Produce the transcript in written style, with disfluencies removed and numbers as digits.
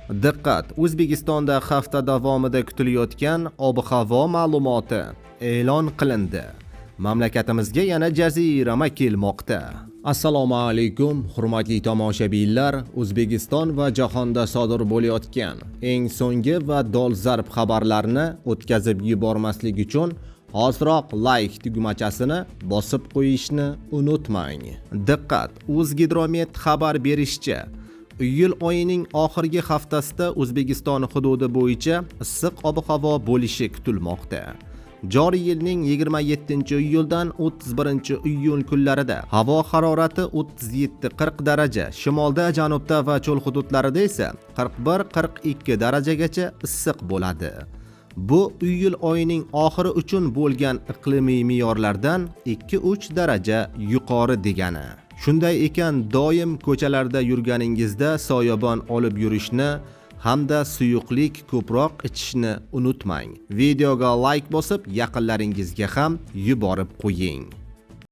Diqqat! O'zbekistonda hafta davomida kutilayotgan ob-havo ma'lumoti e'lon qilindi. Mamlakatimizga yana jazirama kelmoqda. Assalomu alaykum, hurmatli tomoshabinlar. O'zbekiston va jahonda sodir bo'layotgan eng so'nggi va dolzarb xabarlarni o'tkazib yubormaslik uchun hoziroq like tugmachasini bosib qo'yishni unutmang. Diqqat! O'zgidromet xabar berishicha, iyul oyining oxirgi haftasida O'zbekiston hududi bo'yicha issiq ob-havo bo'lishi kutilmoqda. Joriy yilning 27-iyuldan 31-iyul kunlarida havo harorati 37-40 daraja, shimolda, janubda va cho'l hududlarida esa 41-42 darajagacha issiq bo'ladi. Bu iyul oyining oxiri uchun bo'lgan iqlimiy me'yorlardan 2-3 daraja yuqori degani. Shunday ekan, doim ko'chalarda yurganingizda soyabon olib yurishni hamda suyuqlik ko'proq ichishni unutmang. Videoga like bosib, yaqinlaringizga ham yuborib qo'ying.